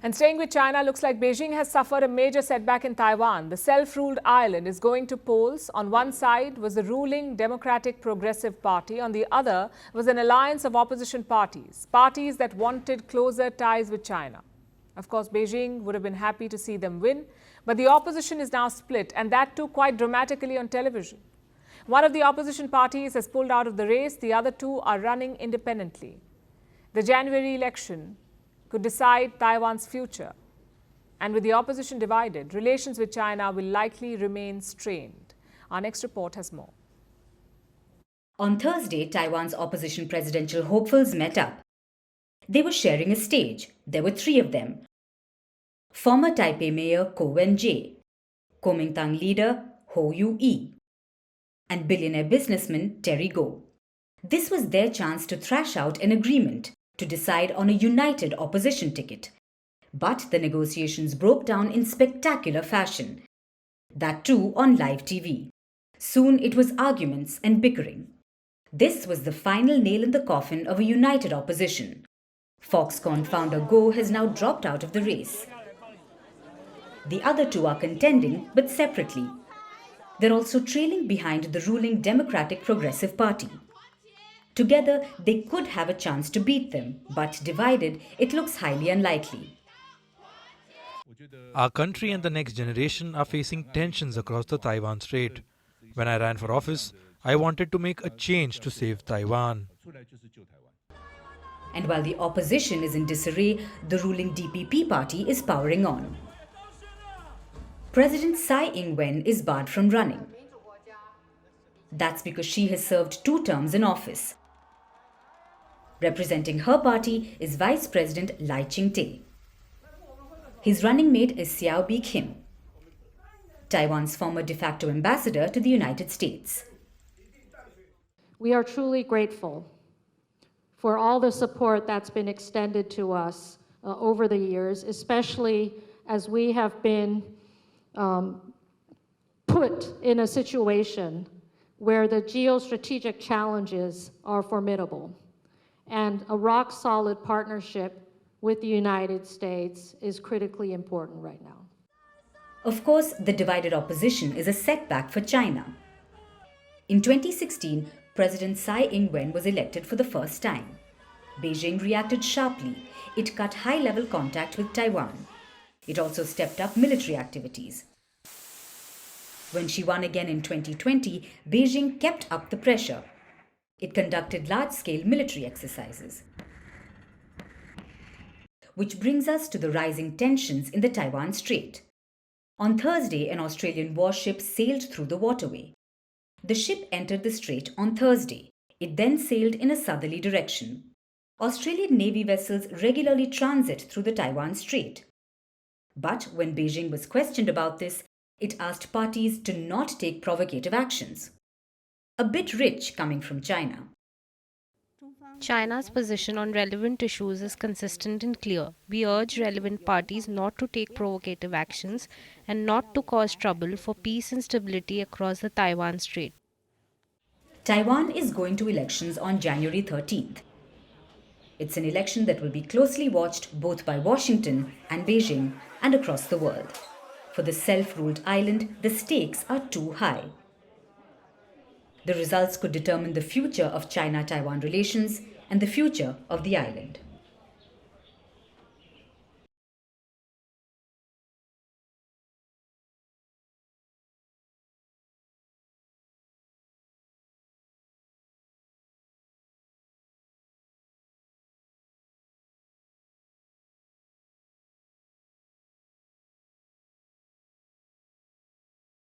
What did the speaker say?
And staying with China, looks like Beijing has suffered a major setback in Taiwan. The self-ruled island is going to polls. On one side was the ruling Democratic Progressive Party. On the other was an alliance of opposition parties, parties that wanted closer ties with China. Of course, Beijing would have been happy to see them win, but the opposition is now split, and that too quite dramatically on television. One of the opposition parties has pulled out of the race. The other two are running independently. The January election could decide Taiwan's future. And with the opposition divided, relations with China will likely remain strained. Our next report has more. On Thursday, Taiwan's opposition presidential hopefuls met up. They were sharing a stage. There were three of them. Former Taipei Mayor Ko Wen-je, Kuomintang leader Ho Yu-yi, and billionaire businessman Terry Gou. This was their chance to thrash out an agreement to decide on a united opposition ticket. But the negotiations broke down in spectacular fashion. That too on live TV. Soon it was arguments and bickering. This was the final nail in the coffin of a united opposition. Foxconn founder Gou has now dropped out of the race. The other two are contending, but separately. They're also trailing behind the ruling Democratic Progressive Party. Together, they could have a chance to beat them, but divided, it looks highly unlikely. Our country and the next generation are facing tensions across the Taiwan Strait. When I ran for office, I wanted to make a change to save Taiwan. And while the opposition is in disarray, the ruling DPP party is powering on. President Tsai Ing-wen is barred from running. That's because she has served 2 terms in office. Representing her party is Vice President Lai Ching-te. His running mate is Hsiao Bi-khim, Taiwan's former de facto ambassador to the United States. We are truly grateful for all the support that's been extended to us over the years, especially as we have been put in a situation where the geostrategic challenges are formidable. And a rock-solid partnership with the United States is critically important right now. Of course, the divided opposition is a setback for China. In 2016, President Tsai Ing-wen was elected for the first time. Beijing reacted sharply. It cut high-level contact with Taiwan. It also stepped up military activities. When she won again in 2020, Beijing kept up the pressure. It conducted large-scale military exercises. Which brings us to the rising tensions in the Taiwan Strait. On Thursday, an Australian warship sailed through the waterway. The ship entered the strait on Thursday. It then sailed in a southerly direction. Australian Navy vessels regularly transit through the Taiwan Strait. But when Beijing was questioned about this, it asked parties to not take provocative actions. A bit rich coming from China. China's position on relevant issues is consistent and clear. We urge relevant parties not to take provocative actions and not to cause trouble for peace and stability across the Taiwan Strait. Taiwan is going to elections on January 13th. It's an election that will be closely watched both by Washington and Beijing and across the world. For the self-ruled island, the stakes are too high. The results could determine the future of China-Taiwan relations and the future of the island.